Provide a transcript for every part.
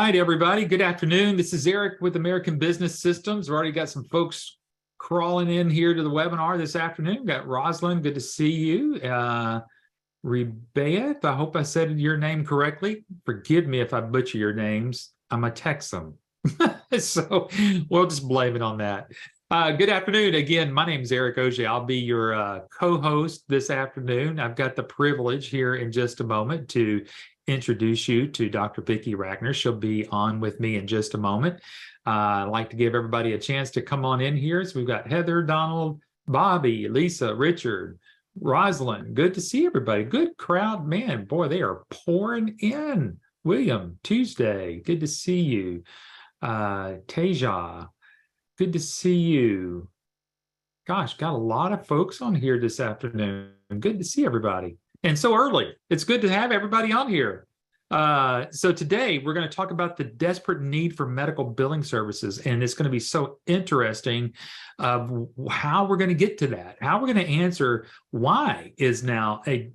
right, everybody. Good afternoon. This is Eric with American Business Systems. We've already got some folks crawling in here to the webinar this afternoon. We've got Rosalind, good to see you. Rebayeth, I hope I said your name correctly. Forgive me if I butcher your names. I'm a Texan. So we'll just blame it on that. Good afternoon. Again, my name is Eric Auger. I'll be your co-host this afternoon. I've got the privilege here in just a moment to introduce you to Dr. Vicki Rackner. She'll be on with me in just a moment. I'd like to give everybody a chance to come on in here. So we've got Heather, Donald, Bobby, Lisa, Richard, Rosalind. Good to see everybody. Good crowd. Man, boy, they are pouring in. William, Tuesday, good to see you. Teja, good to see you. Gosh, got a lot of folks on here this afternoon. Good to see everybody. And so early. It's good to have everybody on here. So today we're going to talk about the desperate need for medical billing services. And it's going to be so interesting of how we're going to get to that, how we're going to answer why is now a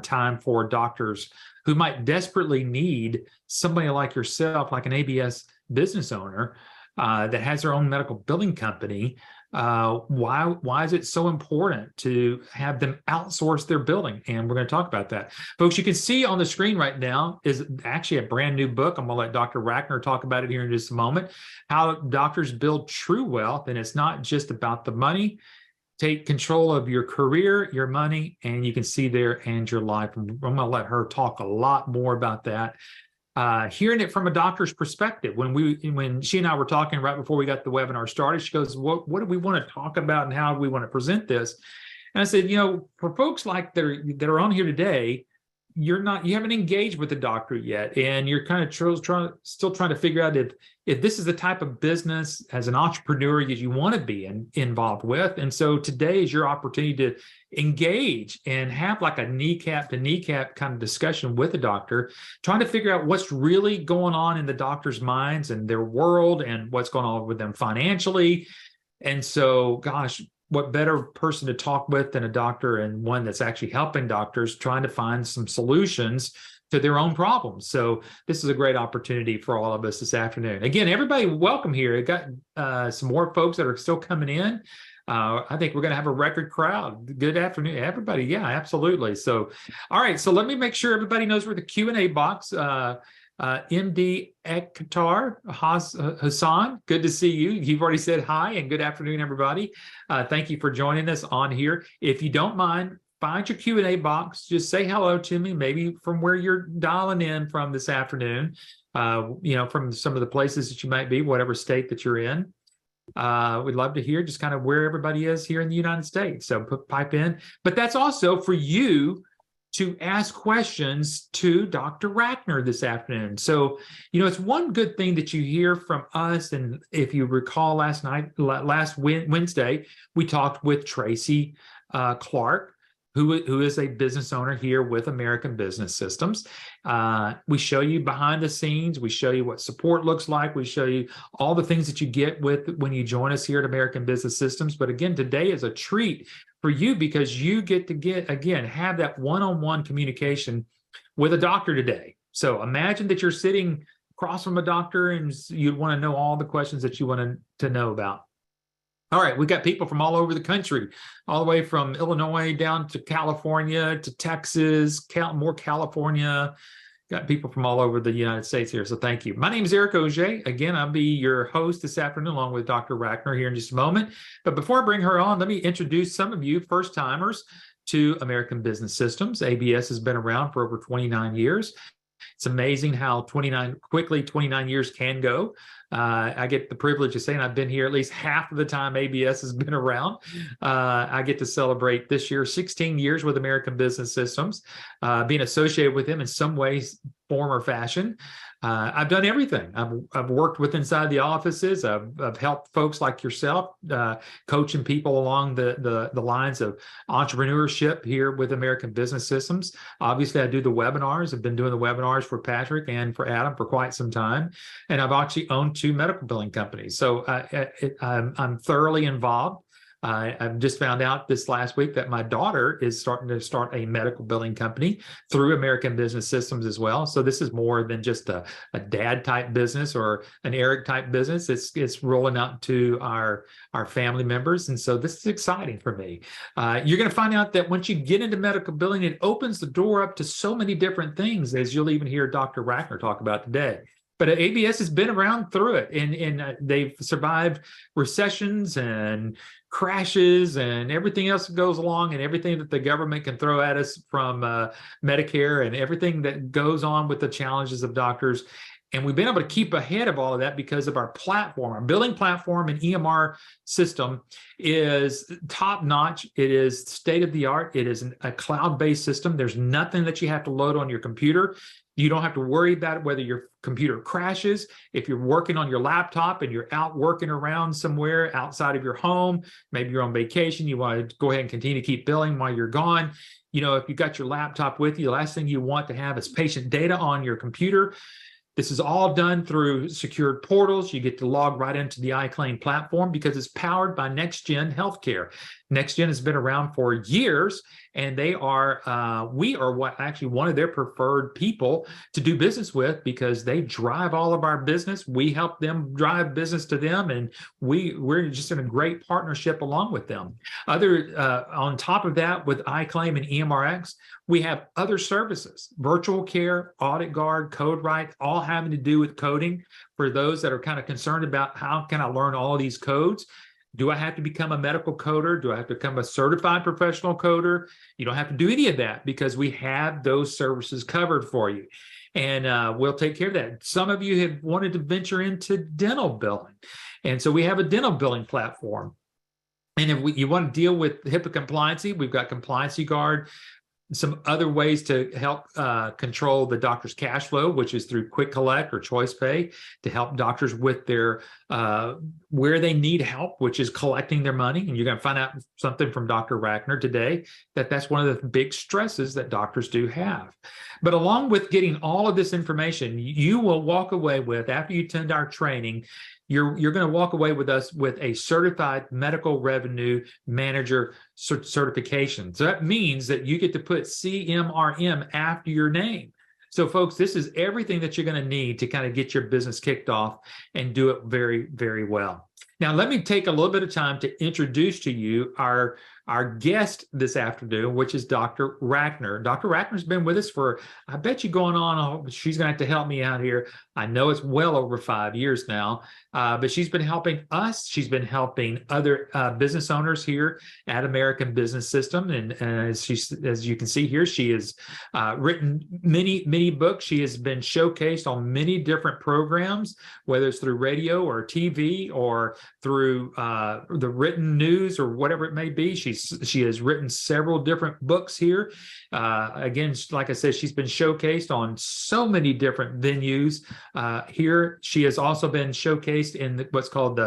time for doctors who might desperately need somebody like yourself, like an ABS business owner that has their own medical billing company. Why is it so important to have them outsource their billing? And we're going to talk about that. Folks, you can see on the screen right now is actually a brand new book. I'm going to let Dr. Rackner talk about it here in just a moment. How doctors build true wealth. And it's not just about the money. Take control of your career, your money, and you can see there and your life. I'm going to let her talk a lot more about that. Hearing it from a doctor's perspective. When she and I were talking right before we got the webinar started, she goes, what do we want to talk about and how do we want to present this? And I said, for folks like that are on here today, you haven't engaged with the doctor yet, and you're kind of still trying to figure out if this is the type of business as an entrepreneur that you want to be involved with. And so today is your opportunity to engage and have like a kneecap to kneecap kind of discussion with the doctor, trying to figure out what's really going on in the doctor's minds and their world and what's going on with them financially. And so, gosh, what better person to talk with than a doctor, and one that's actually helping doctors trying to find some solutions to their own problems. So this is a great opportunity for all of us this afternoon. Again, everybody, welcome here. We've got some more folks that are still coming in. I think we're going to have a record crowd. Good afternoon, everybody. Yeah, absolutely. So, all right. So let me make sure everybody knows where the Q&A box. MD Ektar Hassan, good to see you. You've already said hi and good afternoon, everybody. Thank you for joining us on here. If you don't mind, find your Q&A box. Just say hello to me, maybe from where you're dialing in from this afternoon, from some of the places that you might be, whatever state that you're in. We'd love to hear just kind of where everybody is here in the United States. So pipe in. But that's also for you to ask questions to Dr. Rackner this afternoon. So, it's one good thing that you hear from us. And if you recall last Wednesday, we talked with Tracy Clark, who is a business owner here with American Business Systems. We show you behind the scenes. We show you what support looks like. We show you all the things that you get when you join us here at American Business Systems. But again, today is a treat for you because you get to have that one-on-one communication with a doctor today. So imagine that you're sitting across from a doctor and you want to know all the questions that you want to know about. All right, we've got people from all over the country, all the way from Illinois down to California to Texas, more California. Got people from all over the United States here, so thank you. My name is Eric Auger. Again, I'll be your host this afternoon along with Dr. Rackner here in just a moment. But before I bring her on, let me introduce some of you first-timers to American Business Systems. ABS has been around for over 29 years. It's amazing how 29 years can go. I get the privilege of saying I've been here at least half of the time ABS has been around. I get to celebrate this year 16 years with American Business Systems, being associated with them in some ways, form, or fashion. I've done everything. I've worked with inside the offices. I've helped folks like yourself, coaching people along the lines of entrepreneurship here with American Business Systems. Obviously, I do the webinars. I've been doing the webinars for Patrick and for Adam for quite some time. And I've actually owned 2 medical billing companies. So I'm thoroughly involved I've just found out this last week that my daughter is starting to start a medical billing company through American Business Systems as well. So this is more than just a dad type business or an Eric type business. It's rolling out to our family members. And so this is exciting for me. You're going to find out that once you get into medical billing, it opens the door up to so many different things, as you'll even hear Dr. Rackner talk about today. But ABS has been around through it, and they've survived recessions and crashes and everything else that goes along, and everything that the government can throw at us from Medicare and everything that goes on with the challenges of doctors. And we've been able to keep ahead of all of that because of our platform. Our billing platform and EMR system is top notch. It is state of the art. It is a cloud-based system. There's nothing that you have to load on your computer. You don't have to worry about whether your computer crashes. If you're working on your laptop and you're out working around somewhere outside of your home, maybe you're on vacation, you want to go ahead and continue to keep billing while you're gone. If you got your laptop with you, the last thing you want to have is patient data on your computer. This is all done through secured portals. You get to log right into the iClaim platform because it's powered by NextGen Healthcare. NextGen has been around for years, and we are one of their preferred people to do business with because they drive all of our business. We help them drive business to them, and we're just in a great partnership along with them. On top of that, with iClaim and EMRX, we have other services, virtual care, Audit Guard, CodeWrite, all having to do with coding. For those that are kind of concerned about how can I learn all of these codes, do I have to become a medical coder? Do I have to become a certified professional coder? You don't have to do any of that because we have those services covered for you. And we'll take care of that. Some of you have wanted to venture into dental billing. And so we have a dental billing platform. And if you want to deal with HIPAA compliancy, we've got Compliancy Guard, some other ways to help control the doctor's cash flow, which is through Quick Collect or Choice Pay, to help doctors with their where they need help, which is collecting their money. And you're going to find out something from Dr. Rackner today that's one of the big stresses that doctors do have. But along with getting all of this information, you will walk away with, after you attend our training, you're going to walk away with us with a certified medical revenue manager certification. So that means that you get to put CMRM after your name. So folks, this is everything that you're going to need to kind of get your business kicked off and do it very, very well. Now, let me take a little bit of time to introduce to you our guest this afternoon, which is Dr. Rackner. Dr. Rackner's been with us for, I bet you going on, she's going to have to help me out here. I know it's well over 5 years now, but she's been helping us. She's been helping other business owners here at American Business System. And as you can see here, she has written many books. She has been showcased on many different programs, whether it's through radio or TV or through the written news or whatever it may be. She has written several different books here. Again, like I said, she's been showcased on so many different venues here. She has also been showcased in what's called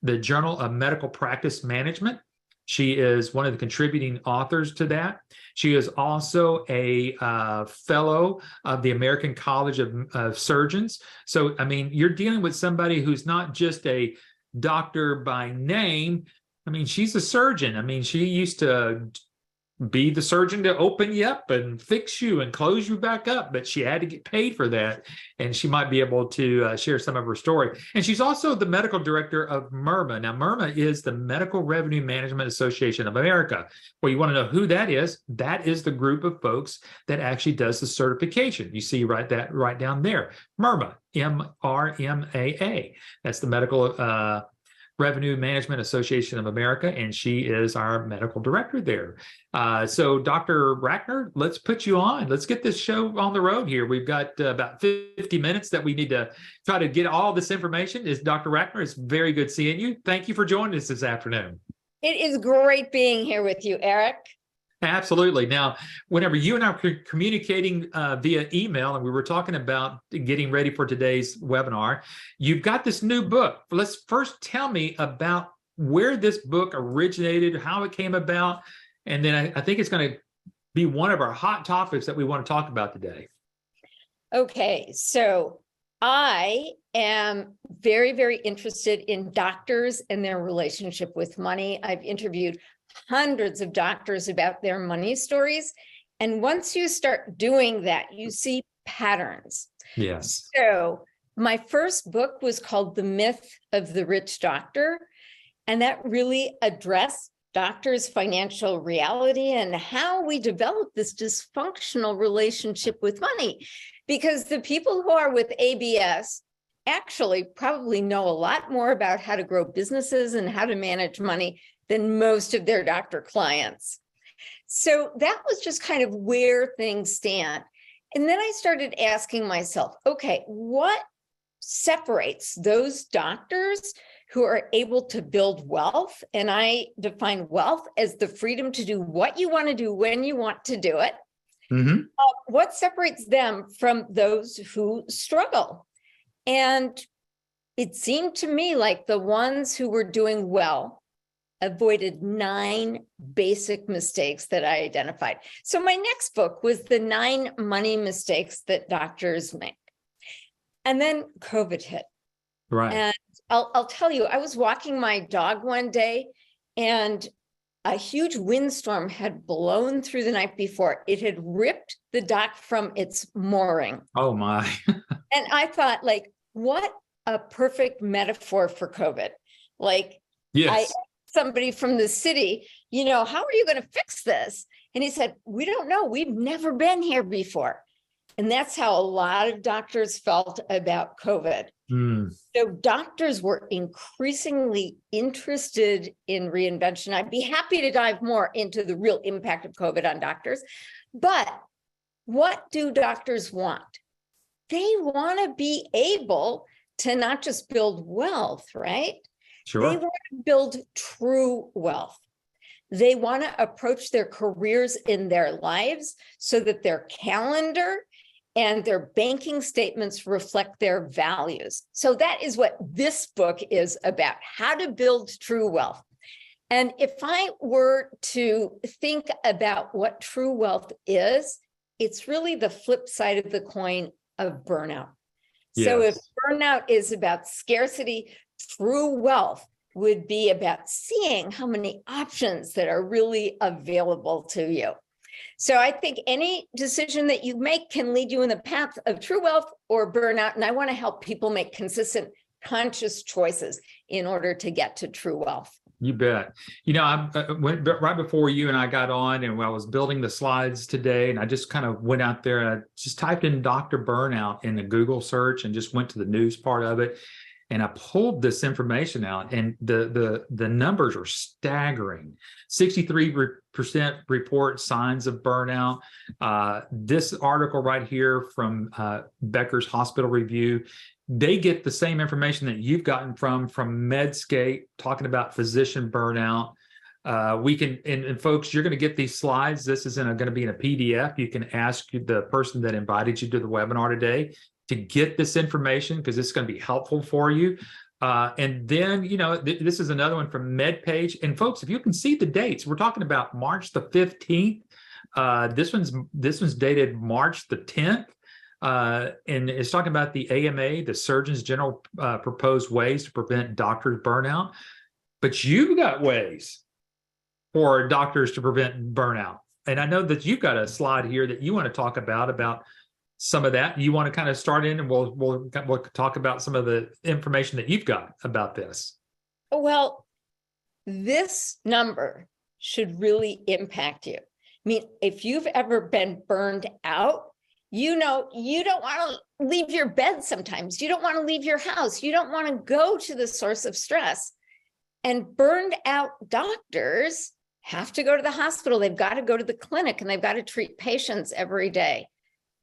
the Journal of Medical Practice Management. She is one of the contributing authors to that. She is also a fellow of the American College of Surgeons. So, I mean, you're dealing with somebody who's not just a doctor by name. I mean, she's a surgeon. I mean, she used to be the surgeon to open you up and fix you and close you back up, but she had to get paid for that. And she might be able to share some of her story. And she's also the medical director of MERMA. Now, MERMA is the Medical Revenue Management Association of America. Well, you want to know who that is? That is the group of folks that actually does the certification. You see right down there, MERMA, M-R-M-A-A. That's the Medical Revenue Management Association of America, and she is our medical director there. So Dr. Rackner, let's put you on. Let's get this show on the road here. We've got about 50 minutes that we need to try to get all this information. Dr. Rackner, it's very good seeing you. Thank you for joining us this afternoon. It is great being here with you, Eric. Absolutely. Now, whenever you and I were communicating via email, and we were talking about getting ready for today's webinar, you've got this new book. Let's first tell me about where this book originated, how it came about, and then I think it's going to be one of our hot topics that we want to talk about today. Okay, so I am very, very interested in doctors and their relationship with money. I've interviewed hundreds of doctors about their money stories. And once you start doing that, you see patterns. Yes. So my first book was called The Myth of the Rich Doctor. And that really addressed doctors' financial reality and how we develop this dysfunctional relationship with money. Because the people who are with ABS actually probably know a lot more about how to grow businesses and how to manage money than most of their doctor clients. So that was just kind of where things stand. And then I started asking myself, okay, what separates those doctors who are able to build wealth? And I define wealth as the freedom to do what you want to do when you want to do it. Mm-hmm. What separates them from those who struggle? And it seemed to me like the ones who were doing well avoided 9 basic mistakes that I identified. So my next book was The 9 Money Mistakes That Doctors Make. And then COVID hit. Right. And I'll tell you, I was walking my dog one day and a huge windstorm had blown through the night before. It had ripped the dock from its mooring. Oh my. And I thought, like, what a perfect metaphor for COVID. Like, Yes. I asked somebody from the city, how are you going to fix this? And he said, we don't know. We've never been here before. And that's how a lot of doctors felt about COVID. So doctors were increasingly interested in reinvention. I'd be happy to dive more into the real impact of COVID on doctors. But what do doctors want? They want to be able to not just build wealth, right? Sure. They want to build true wealth. They want to approach their careers in their lives so that their calendar and their banking statements reflect their values. So that is what this book is about, how to build true wealth. And if I were to think about what true wealth is, it's really the flip side of the coin of burnout. Yes. So if burnout is about scarcity, true wealth would be about seeing how many options that are really available to you. So I think any decision that you make can lead you in the path of true wealth or burnout. And I want to help people make consistent, conscious choices in order to get to true wealth. You bet. I went right before you and I got on, and I was building the slides today, and I just kind of went out there and I just typed in Dr. Burnout in the Google search and just went to the news part of it. And I pulled this information out, and the numbers are staggering. 63% report signs of burnout. This article right here from Becker's Hospital Review, they get the same information that you've gotten from Medscape, talking about physician burnout. We can, and folks, you're going to get these slides. This is going to be in a PDF. You can ask the person that invited you to the webinar today to get this information, because it's going to be helpful for you. And then, this is another one from MedPage. And folks, if you can see the dates, we're talking about March the 15th. This one's dated March the 10th. And it's talking about the AMA, the Surgeons General, proposed ways to prevent doctors' burnout. But you've got ways for doctors to prevent burnout. And I know that you've got a slide here that you want to talk about some of that. You want to kind of start in, and we'll talk about some of the information that you've got about this. Well, this number should really impact you. I mean, if you've ever been burned out, you don't want to leave your bed sometimes. You don't want to leave your house. You don't want to go to the source of stress. And burned out doctors have to go to the hospital. They've got to go to the clinic, and they've got to treat patients every day.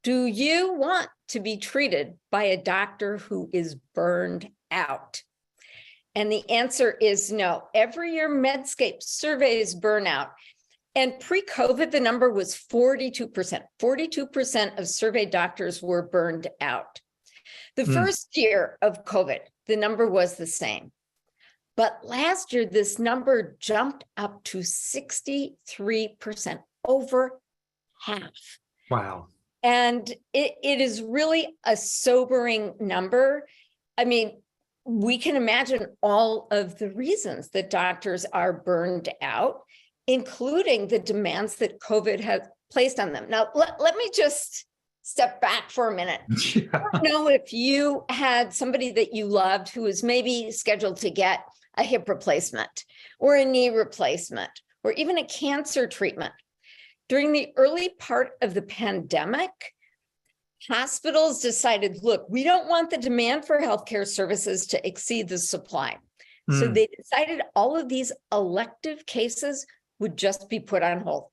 Do you want to be treated by a doctor who is burned out? And the answer is no. Every year, Medscape surveys burnout. And pre-COVID, the number was 42%. 42% of surveyed doctors were burned out. The first year of COVID, the number was the same. But last year, this number jumped up to 63%, over half. Wow. And it is really a sobering number. I mean, we can imagine all of the reasons that doctors are burned out, including the demands that COVID has placed on them. Now, let me just step back for a minute. Yeah. I don't know if you had somebody that you loved who was maybe scheduled to get a hip replacement or a knee replacement or even a cancer treatment. During the early part of the pandemic, hospitals decided, look, we don't want the demand for healthcare services to exceed the supply. So they decided all of these elective cases would just be put on hold.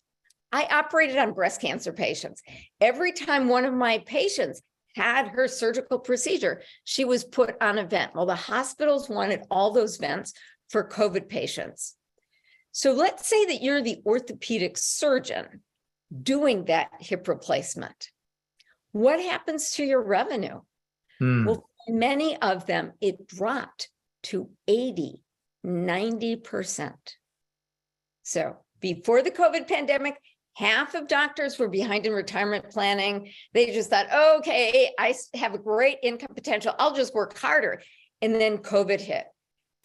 I operated on breast cancer patients. Every time one of my patients had her surgical procedure, she was put on a vent. Well, the hospitals wanted all those vents for COVID patients. So let's say that you're the orthopedic surgeon doing that hip replacement. What happens to your revenue? Well, many of them, it dropped to 80, 90%. So before the COVID pandemic, half of doctors were behind in retirement planning. They just thought, oh, okay, I have a great income potential. I'll just work harder. And then COVID hit.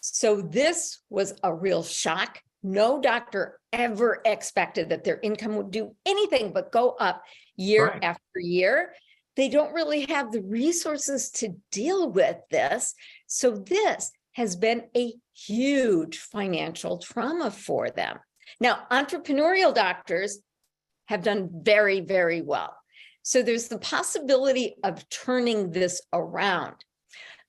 So this was a real shock. No doctor ever expected that their income would do anything but go up year after year. They don't really have the resources to deal with this. So this has been a huge financial trauma for them. Now, entrepreneurial doctors have done very, very well. So there's the possibility of turning this around.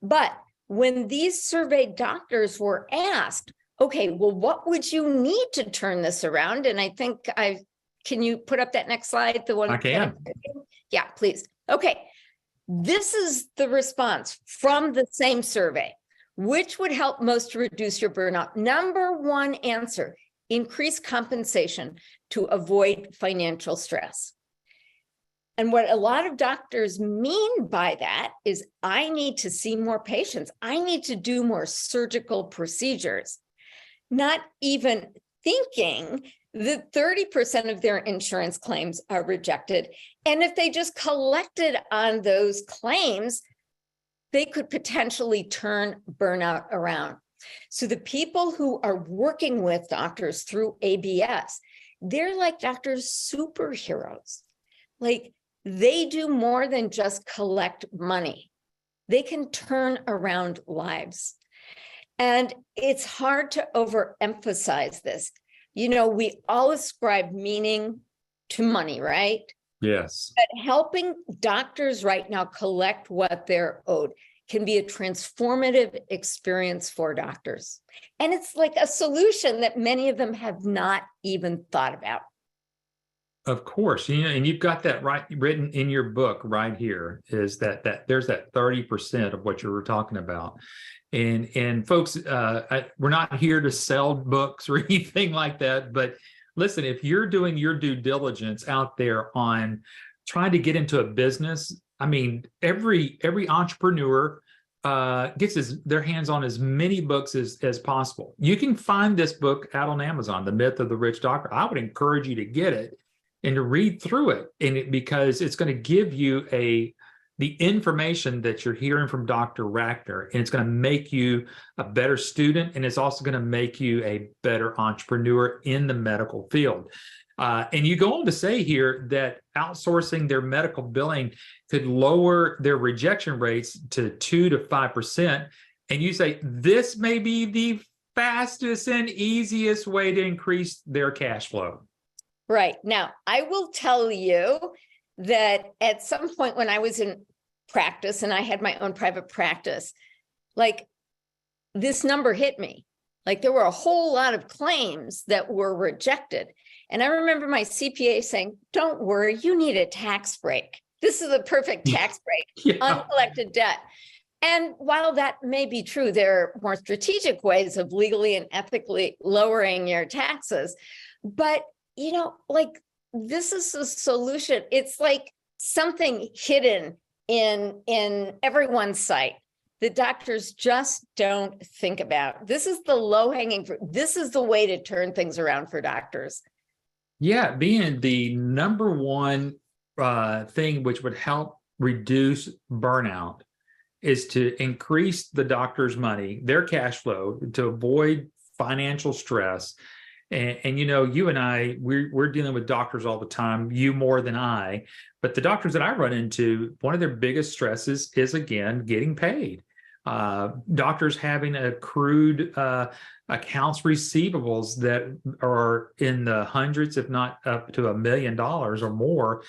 But when these surveyed doctors were asked, okay, well, what would you need to turn this around? And I think can you put up that next slide? The one I can. Yeah, please. Okay. This is the response from the same survey. Which would help most to reduce your burnout? Number one answer, increase compensation to avoid financial stress. And what a lot of doctors mean by that is I need to see more patients. I need to do more surgical procedures. Not even thinking that 30% of their insurance claims are rejected. And if they just collected on those claims, they could potentially turn burnout around. So the people who are working with doctors through ABS, they're like doctors' superheroes. Like they do more than just collect money. They can turn around lives. And it's hard to overemphasize this. You know, we all ascribe meaning to money, right? Yes. But helping doctors right now collect what they're owed can be a transformative experience for doctors. And it's like a solution that many of them have not even thought about. Of course, you know, and you've got that right written in your book right here is that there's that 30% of what you were talking about. And folks, we're not here to sell books or anything like that, but listen, if you're doing your due diligence out there on trying to get into a business, I mean, every entrepreneur gets their hands on as many books as possible. You can find this book out on Amazon, The Myth of the Rich Doctor. I would encourage you to get it and to read through it, because it's going to give you the information that you're hearing from Dr. Rackner, and it's going to make you a better student, and it's also going to make you a better entrepreneur in the medical field. And you go on to say here that outsourcing their medical billing could lower their rejection rates to 2 to 5%. And you say this may be the fastest and easiest way to increase their cash flow. Right. Now, I will tell you that at some point when I was in practice and I had my own private practice, like this number hit me. Like there were a whole lot of claims that were rejected. And I remember my CPA saying, don't worry, you need a tax break. This is a perfect tax break, uncollected debt. And while that may be true, there are more strategic ways of legally and ethically lowering your taxes. But, you know, like this is a solution. It's like something hidden in everyone's sight that doctors just don't think about. This is the low-hanging fruit. This is the way to turn things around for doctors. Yeah, being the number one thing which would help reduce burnout is to increase the doctor's money, their cash flow, to avoid financial stress. And you and I, we're dealing with doctors all the time, you more than I, but the doctors that I run into, one of their biggest stresses is, again, getting paid. Doctors having accrued accounts receivables that are in the hundreds, if not up to $1 million or more,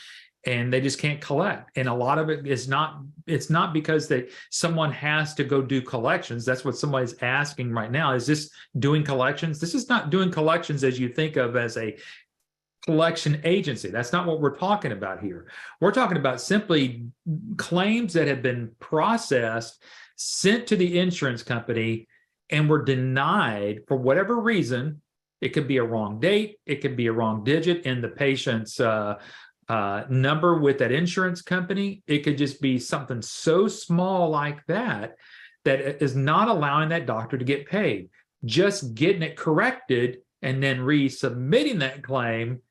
and they just can't collect. And a lot of it is not, it's not because someone has to go do collections. That's what somebody's asking right now. Is this doing collections? This is not doing collections as you think of as a collection agency. That's not what we're talking about here. We're talking about simply claims that have been processed, sent to the insurance company, and were denied for whatever reason. It could be a wrong date. It could be a wrong digit in the patient's number with that insurance company. It could just be something so small like that is not allowing that doctor to get paid. Just getting it corrected and then resubmitting that claim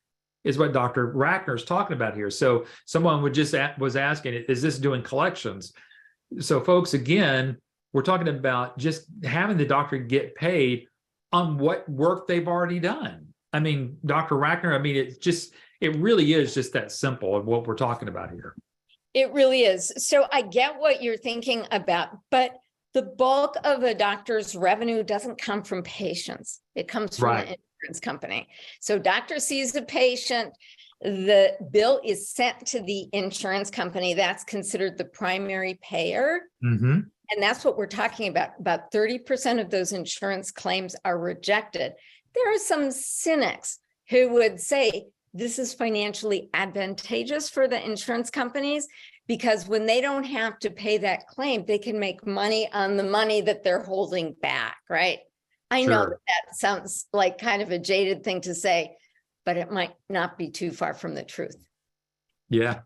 is what Dr. Ratner is talking about here. So someone was asking, is this doing collections? So folks, again, we're talking about just having the doctor get paid on what work they've already done. I mean, Dr. Ratner, I mean, it really is just that simple of what we're talking about here. It really is. So I get what you're thinking about, but the bulk of a doctor's revenue doesn't come from patients. It comes from the insurance company. So doctor sees a patient, the bill is sent to the insurance company. That's considered the primary payer. Mm-hmm. And that's what we're talking about. About 30% of those insurance claims are rejected. There are some cynics who would say this is financially advantageous for the insurance companies, because when they don't have to pay that claim, they can make money on the money that they're holding back, right? I know that sounds like kind of a jaded thing to say, but it might not be too far from the truth. Yeah.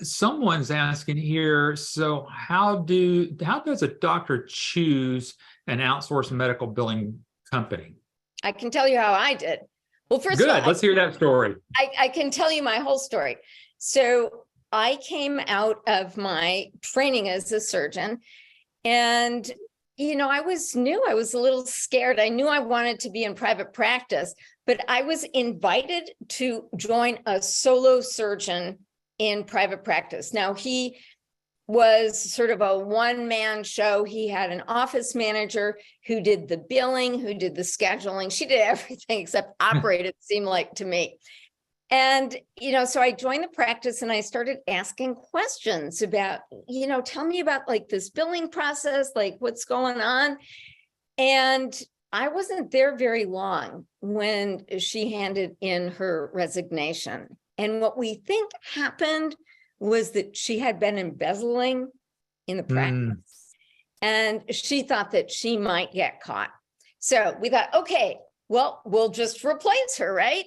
Someone's asking here, so how does a doctor choose an outsourced medical billing company? I can tell you how I did. Well, first of all, let's hear that story. I can tell you my whole story. So I came out of my training as a surgeon, and I was new. I was a little scared. I knew I wanted to be in private practice, but I was invited to join a solo surgeon in private practice. Now, he was sort of a one-man show. He had an office manager who did the billing, who did the scheduling. She did everything except operate, it seemed like to me. And, so I joined the practice and I started asking questions about, tell me about like this billing process, like what's going on. And I wasn't there very long when she handed in her resignation. And what we think happened was that she had been embezzling in the practice. And she thought that she might get caught. So we thought, okay, well, we'll just replace her, right?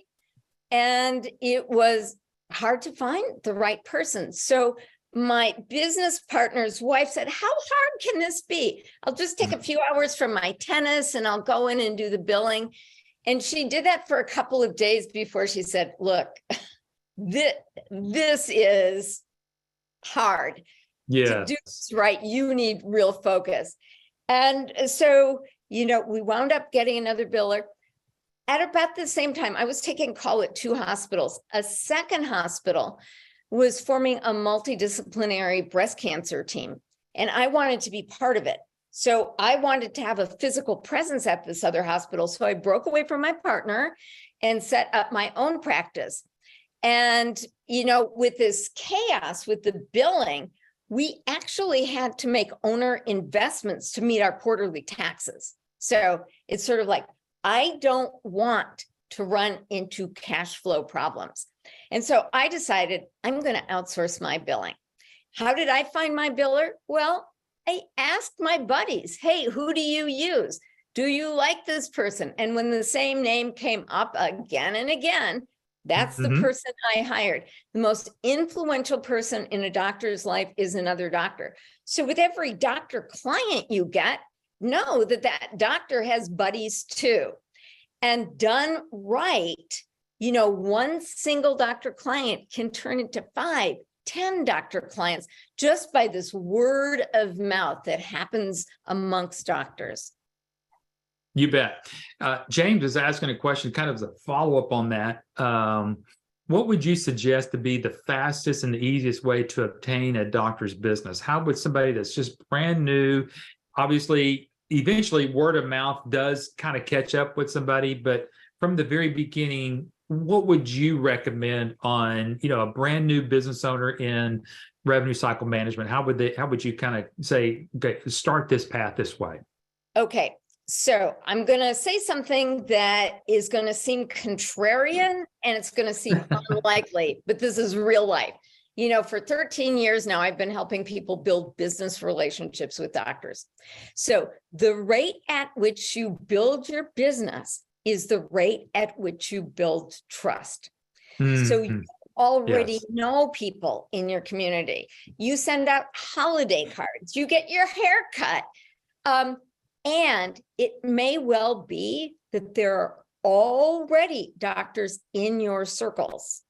And it was hard to find the right person. So my business partner's wife said, how hard can this be? I'll just take a few hours from my tennis and I'll go in and do the billing. And she did that for a couple of days before she said, look, this is hard. To do this right, you need real focus. And so, we wound up getting another biller. At about the same time, I was taking call at 2 hospitals. A second hospital was forming a multidisciplinary breast cancer team, and I wanted to be part of it. So I wanted to have a physical presence at this other hospital. So I broke away from my partner and set up my own practice. And, with this chaos with the billing, we actually had to make owner investments to meet our quarterly taxes. So it's sort of like, I don't want to run into cash flow problems. And so I decided I'm going to outsource my billing. How did I find my biller? Well, I asked my buddies, hey, who do you use? Do you like this person? And when the same name came up again and again, that's the person I hired. The most influential person in a doctor's life is another doctor. So with every doctor client you get, know that that doctor has buddies too. And done right, one single doctor client can turn into 5, 10 doctor clients just by this word of mouth that happens amongst doctors. You bet. James is asking a question kind of as a follow-up on that. What would you suggest to be the fastest and the easiest way to obtain a doctor's business? How would somebody that's just brand new, obviously, eventually word of mouth does kind of catch up with somebody, but from the very beginning, what would you recommend on, a brand new business owner in revenue cycle management? How would you kind of say, okay, start this path this way? Okay. So I'm going to say something that is going to seem contrarian and it's going to seem unlikely, but this is real life. For 13 years now, I've been helping people build business relationships with doctors. So the rate at which you build your business is the rate at which you build trust. Mm-hmm. So you already know people in your community. You send out holiday cards, you get your hair cut. And it may well be that there are already doctors in your circles.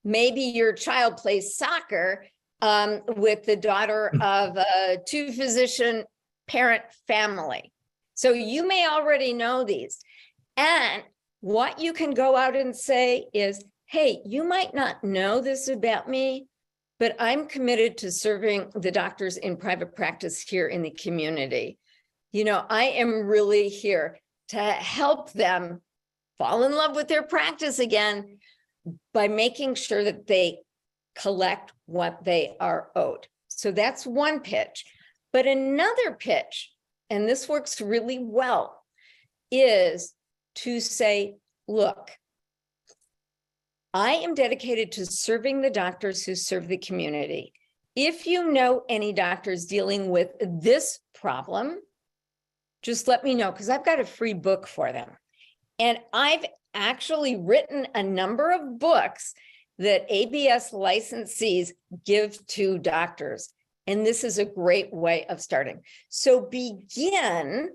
Maybe your child plays soccer with the daughter of a 2-physician parent family. So you may already know these. And what you can go out and say is, hey, you might not know this about me, but I'm committed to serving the doctors in private practice here in the community. I am really here to help them fall in love with their practice again by making sure that they collect what they are owed. So that's one pitch. But another pitch, and this works really well, is to say, look, I am dedicated to serving the doctors who serve the community. If you know any doctors dealing with this problem, just let me know, because I've got a free book for them. And I've actually written a number of books that ABS licensees give to doctors. And this is a great way of starting. So begin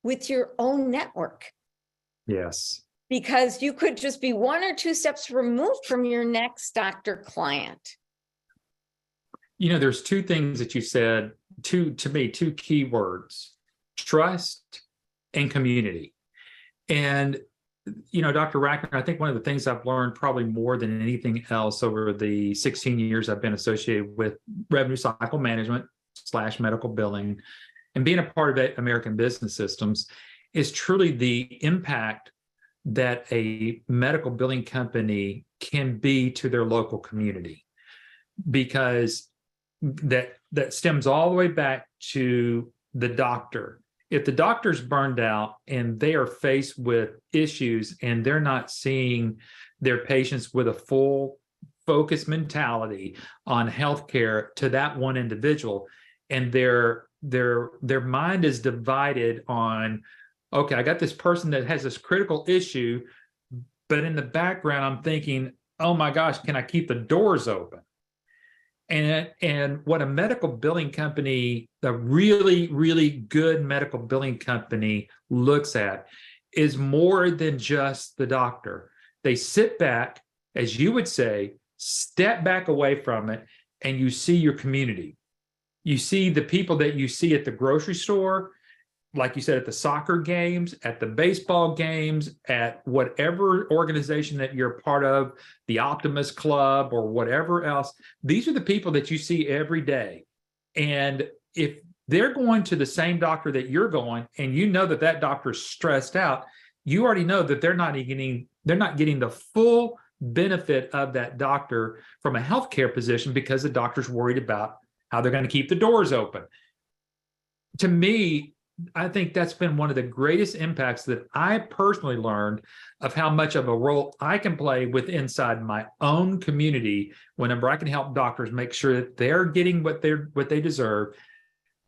with your own network. Yes. Because you could just be 1 or 2 steps removed from your next doctor client. There's 2 things that you said, to me, 2 key words: trust and community. And, Dr. Rackner, I think one of the things I've learned probably more than anything else over the 16 years I've been associated with revenue cycle management / medical billing and being a part of American Business Systems is truly the impact that a medical billing company can be to their local community, because that stems all the way back to the doctor. If the doctor's burned out and they are faced with issues and they're not seeing their patients with a full focus mentality on healthcare to that one individual, and their mind is divided on, okay, I got this person that has this critical issue, but in the background, I'm thinking, oh my gosh, can I keep the doors open? And what a medical billing company, a really, really good medical billing company looks at is more than just the doctor. They sit back, as you would say, step back away from it, and you see your community. You see the people that you see at the grocery store, like you said, at the soccer games, at the baseball games, at whatever organization that you're a part of, the Optimist Club or whatever else. These are the people that you see every day. And if they're going to the same doctor that you're going, and you know that that doctor's stressed out, you already know that they're not getting the full benefit of that doctor from a healthcare position, because the doctor's worried about how they're going to keep the doors open. To me, I think that's been one of the greatest impacts that I personally learned of how much of a role I can play inside my own community whenever I can help doctors make sure that they're getting what they deserve,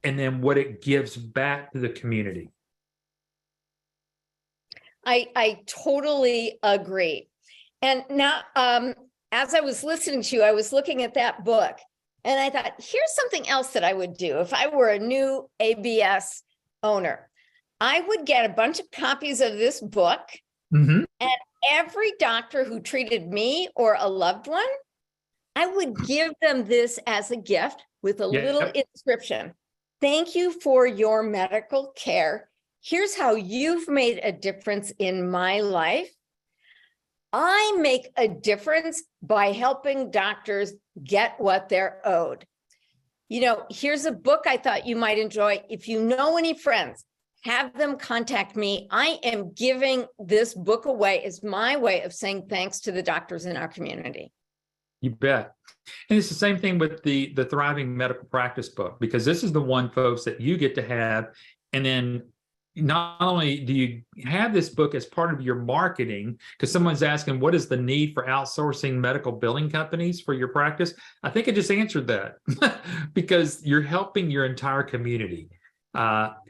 and then what it gives back to the community. I totally agree. And now, as I was listening to you, I was looking at that book, and I thought, here's something else that I would do if I were a new ABS owner. I would get a bunch of copies of this book, and every doctor who treated me or a loved one, I would give them this as a gift with a little inscription. Thank you for your medical care. Here's how you've made a difference in my life. I make a difference by helping doctors get what they're owed. Here's a book I thought you might enjoy. If you know any friends, have them contact me. I am giving this book away as my way of saying thanks to the doctors in our community. You bet. And it's the same thing with the Thriving Medical Practice book, because this is the one, folks, that you get to have. And then not only do you have this book as part of your marketing, because someone's asking, what is the need for outsourcing medical billing companies for your practice? I think I just answered that because you're helping your entire community.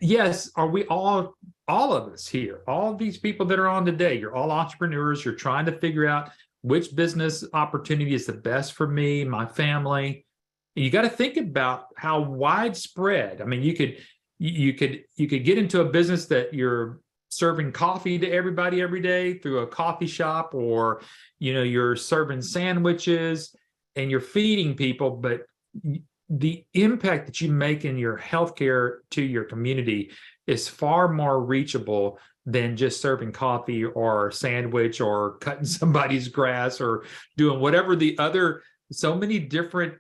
Yes, are we all of us here, all these people that are on today, you're all entrepreneurs, you're trying to figure out which business opportunity is the best for me, my family. You got to think about how widespread. I mean, you could get into a business that you're serving coffee to everybody every day through a coffee shop, or you're serving sandwiches and you're feeding people, but the impact that you make in your healthcare to your community is far more reachable than just serving coffee or sandwich or cutting somebody's grass or doing whatever the other, so many different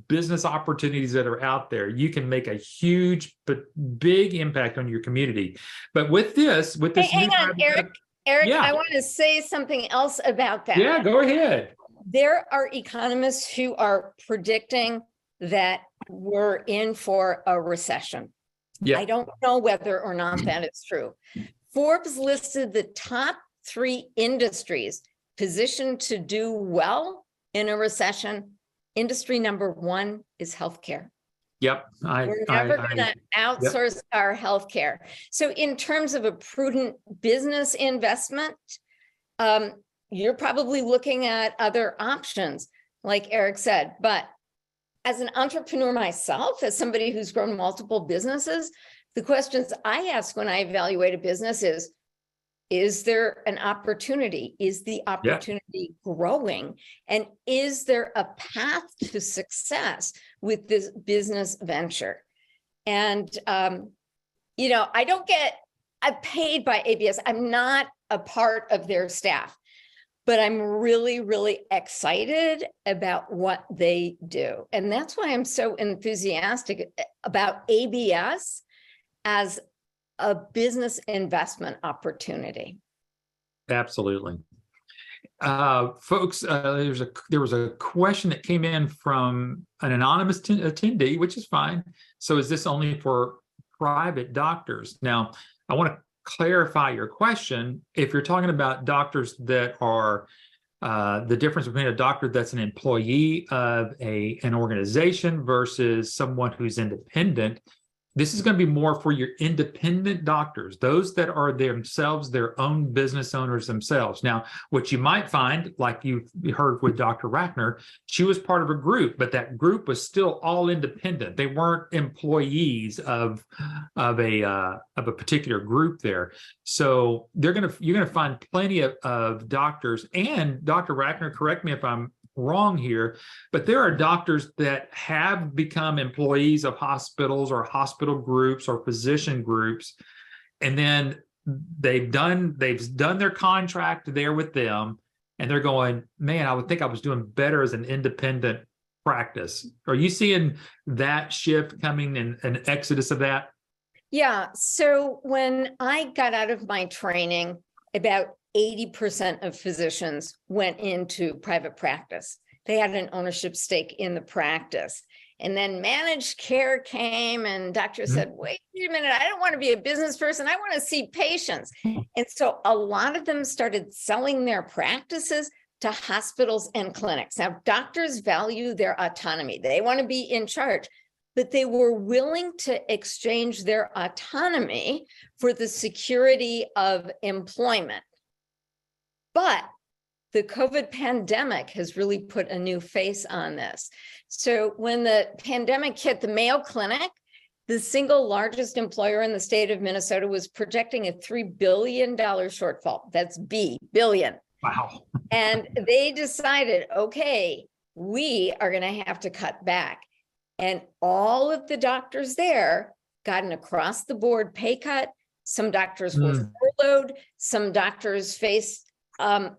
business opportunities that are out there. You can make a huge but big impact on your community. But with this hang on, Eric, yeah. I want to say something else about that. Yeah, go ahead. There are economists who are predicting that we're in for a recession. Yeah. I don't know whether or not that is true. Forbes listed the top 3 industries positioned to do well in a recession. Industry number 1 is healthcare. Yep. We're never going to outsource our healthcare. So in terms of a prudent business investment, you're probably looking at other options, like Eric said. But as an entrepreneur myself, as somebody who's grown multiple businesses, the questions I ask when I evaluate a business is there an opportunity? Is the opportunity growing? And is there a path to success with this business venture? And, I'm paid by ABS. I'm not a part of their staff, but I'm really, really excited about what they do. And that's why I'm so enthusiastic about ABS as a business investment opportunity. Absolutely. Folks, there was a question that came in from an anonymous attendee, which is fine. So is this only for private doctors? Now, I want to clarify your question. If you're talking about doctors that are the difference between a doctor that's an employee of an organization versus someone who's independent, this is going to be more for your independent doctors, those that are themselves their own business owners themselves. Now, what you might find, like you heard with Dr. Ratner, she was part of a group, but that group was still all independent. They weren't employees of a particular group there. So you're going to find plenty of doctors. And Dr. Ratner, correct me if I'm wrong here, but there are doctors that have become employees of hospitals or hospital groups or physician groups, and then they've done their contract there with them, and they're going, man, I would think I was doing better as an independent practice. Are you seeing that shift coming and an exodus of that? Yeah. So when I got out of my training, about 80% of physicians went into private practice. They had an ownership stake in the practice. And then managed care came and doctors said, wait a minute, I don't want to be a business person. I want to see patients. And so a lot of them started selling their practices to hospitals and clinics. Now, doctors value their autonomy. They want to be in charge, but they were willing to exchange their autonomy for the security of employment. But the COVID pandemic has really put a new face on this. So when the pandemic hit, the Mayo Clinic the single largest employer in the state of Minnesota was projecting a $3 billion shortfall. That's billion. Wow. And they decided, okay, we are going to have to cut back. And all of the doctors there got an across the board pay cut. Some doctors were furloughed. Some doctors faced, a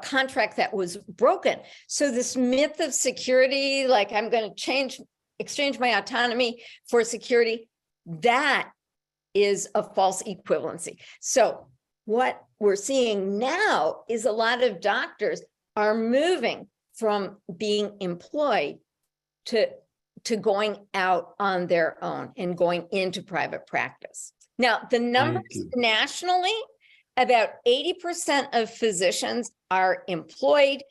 contract that was broken. So this myth of security, like I'm going to exchange my autonomy for security, that is a false equivalency. So what we're seeing now is a lot of doctors are moving from being employed to going out on their own and going into private practice. Now, the numbers nationally, about 80% of physicians are employed,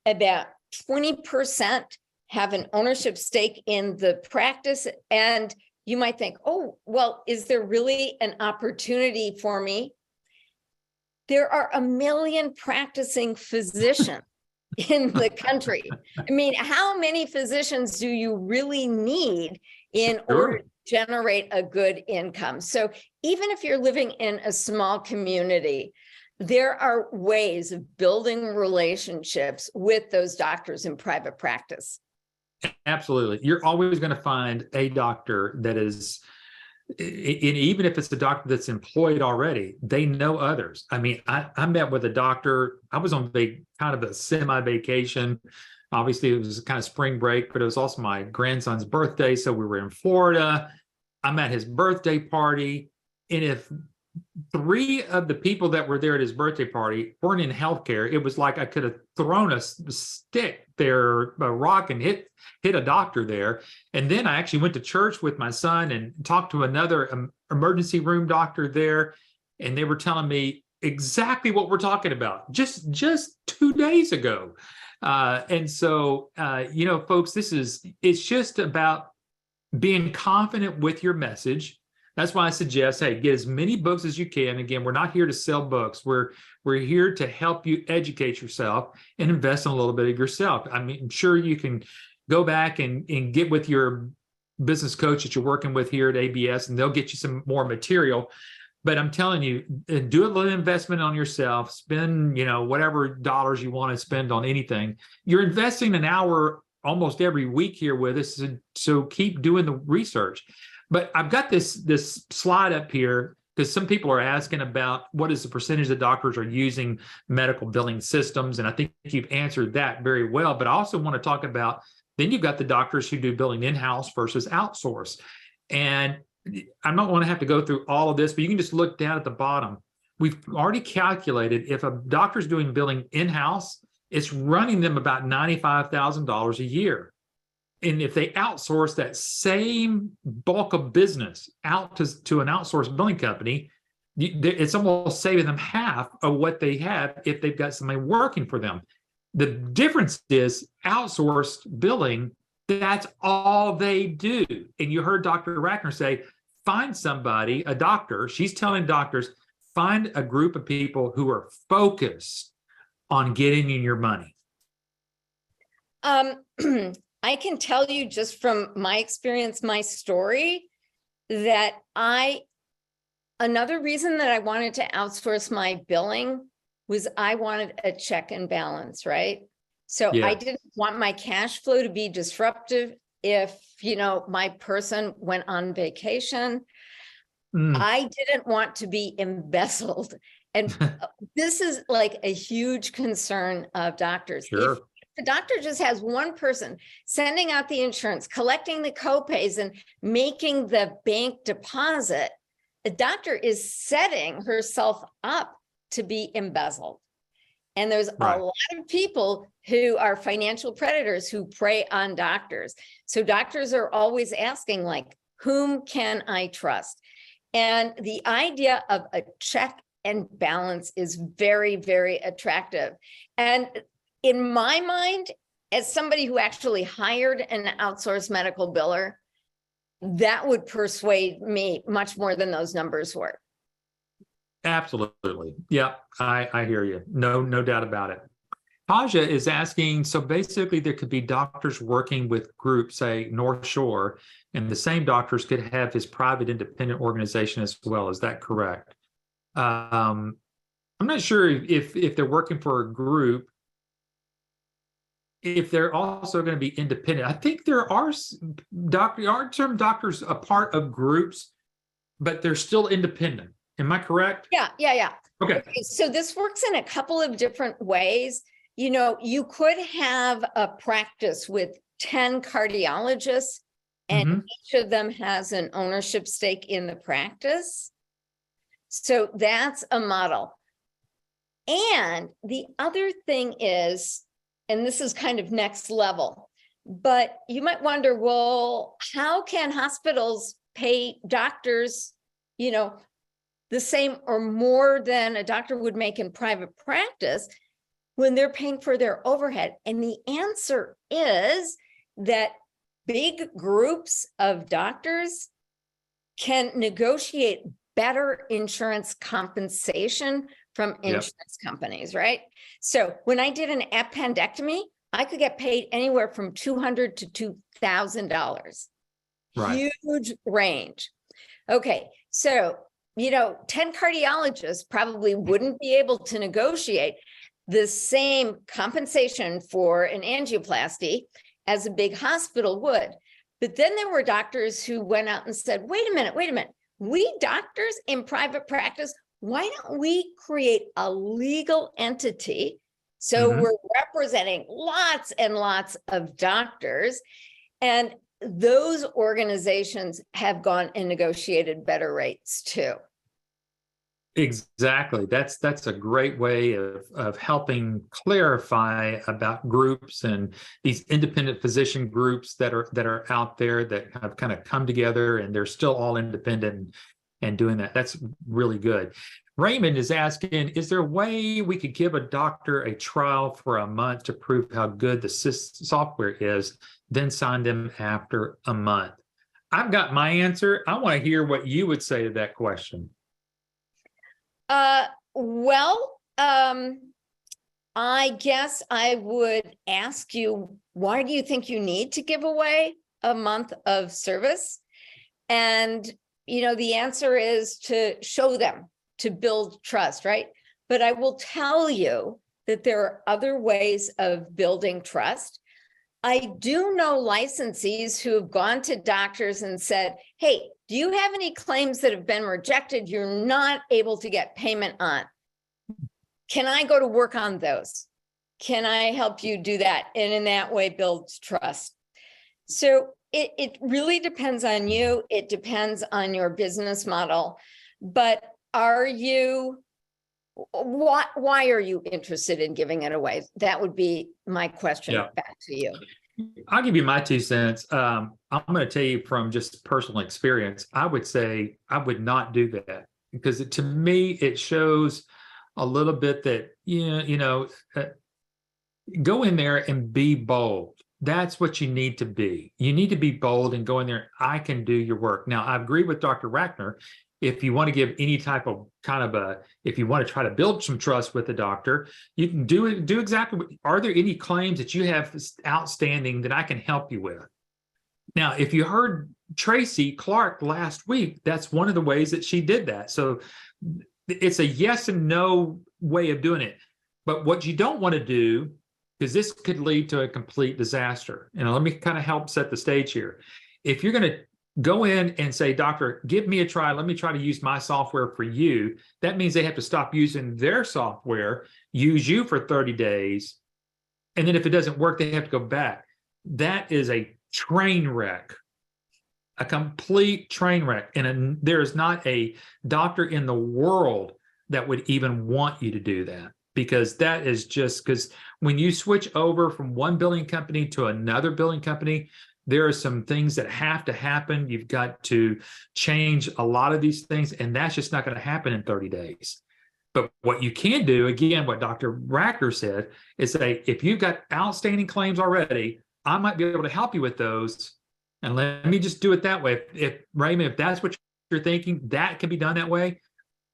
about 20% have an ownership stake in the practice. And you might think, oh, well, is there really an opportunity for me? There are 1 million practicing physicians in the country. I mean, how many physicians do you really need in order to generate a good income? So even if you're living in a small community, there are ways of building relationships with those doctors in private practice. Absolutely. You're always going to find a doctor that is, even if it's a doctor that's employed already, they know others. I mean, I met with a doctor. I was on kind of a semi-vacation. Obviously, it was kind of spring break, but it was also my grandson's birthday. So we were in Florida. I'm at his birthday party. And if 3 of the people that were there at his birthday party weren't in healthcare, it was like I could have thrown a stick there, a rock, and hit a doctor there. And then I actually went to church with my son and talked to another emergency room doctor there. And they were telling me exactly what we're talking about just 2 days ago. And so, folks, it's just about being confident with your message. That's why I suggest, hey, get as many books as you can. Again, we're not here to sell books. We're here to help you educate yourself and invest in a little bit of yourself. I mean, I'm sure you can go back and get with your business coach that you're working with here at ABS, and they'll get you some more material. But I'm telling you, do a little investment on yourself. Spend, whatever dollars you want to spend on anything. You're investing an hour almost every week here with us, so keep doing the research. But I've got this slide up here because some people are asking about what is the percentage that doctors are using medical billing systems. And I think you've answered that very well. But I also want to talk about, then you've got the doctors who do billing in-house versus outsource. And I'm not going to have to go through all of this, but you can just look down at the bottom. We've already calculated if a doctor's doing billing in-house, it's running them about $95,000 a year. And if they outsource that same bulk of business out to an outsourced billing company, it's almost saving them half of what they have if they've got somebody working for them. The difference is outsourced billing, that's all they do. And you heard Dr. Ratner say, find somebody, a doctor. She's telling doctors, find a group of people who are focused on getting you your money. I can tell you just from my experience, my story, that another reason that I wanted to outsource my billing was I wanted a check and balance, right? So I didn't want my cash flow to be disruptive if, my person went on vacation. I didn't want to be embezzled. And this is like a huge concern of doctors. Sure. If the doctor just has one person sending out the insurance, collecting the copays, and making the bank deposit, the doctor is setting herself up to be embezzled. And there's a lot of people who are financial predators who prey on doctors. So doctors are always asking, like, whom can I trust? And the idea of a check and balance is very, very attractive. And in my mind, as somebody who actually hired an outsourced medical biller, that would persuade me much more than those numbers were. Absolutely. Yeah, I hear you. No doubt about it. Taja is asking, so basically there could be doctors working with groups, say North Shore, and the same doctors could have his private independent organization as well. Is that correct? I'm not sure if they're working for a group, if they're also going to be independent. I think there are some doctors a part of groups, but they're still independent. Am I correct? Yeah. Okay. So this works in a couple of different ways. You know, you could have a practice with 10 cardiologists, and each of them has an ownership stake in the practice. So that's a model. And the other thing is, and this is kind of next level, but you might wonder, well, how can hospitals pay doctors, you know, the same or more than a doctor would make in private practice when they're paying for their overhead? And the answer is that big groups of doctors can negotiate better insurance compensation from insurance companies, right? So when I did an appendectomy, I could get paid anywhere from $200 to $2,000. Right. Huge range. Okay, so, you know, 10 cardiologists probably wouldn't be able to negotiate the same compensation for an angioplasty as a big hospital would. But then there were doctors who went out and said, wait a minute, we doctors in private practice, why don't we create a legal entity? So we're representing lots and lots of doctors, and those organizations have gone and negotiated better rates too. Exactly. That's a great way of helping clarify about groups and these independent physician groups that are out there that have kind of come together and they're still all independent and doing that. That's really good. Raymond is asking, is there a way we could give a doctor a trial for a month to prove how good the software is, then sign them after a month? I've got my answer. I want to hear what you would say to that question. I guess I would ask you, why do you think you need to give away a month of service? And, you know, the answer is to show them, to build trust, right? But I will tell you that there are other ways of building trust. I do know licensees who have gone to doctors and said, hey, do you have any claims that have been rejected you're not able to get payment on? Can I go to work on those? Can I help you do that? And in that way, builds trust. So it really depends on you. It depends on your business model. But why are you interested in giving it away? That would be my question back to you. I'll give you my 2 cents. I'm going to tell you from just personal experience, I would say I would not do that, because to me, it shows a little bit that, go in there and be bold. That's what you need to be. You need to be bold and go in there. I can do your work. Now, I agree with Dr. Ratner. If you want to give any type of if you want to try to build some trust with the doctor, you can do exactly. Are there any claims that you have outstanding that I can help you with? Now, if you heard Tracy Clark last week, that's one of the ways that she did that. So it's a yes and no way of doing it. But what you don't want to do, because this could lead to a complete disaster. And let me kind of help set the stage here. If you're going to go in and say, doctor, give me a try. Let me try to use my software for you. That means they have to stop using their software, use you for 30 days. And then if it doesn't work, they have to go back. That is a train wreck, a complete train wreck. And there is not a doctor in the world that would even want you to do that, because that is just, because when you switch over from one billing company to another billing company, there are some things that have to happen. You've got to change a lot of these things, and that's just not going to happen in 30 days. But what you can do, again, what Dr. Racker said, is say, if you've got outstanding claims already, I might be able to help you with those. And let me just do it that way. If Raymond, if that's what you're thinking, that can be done that way.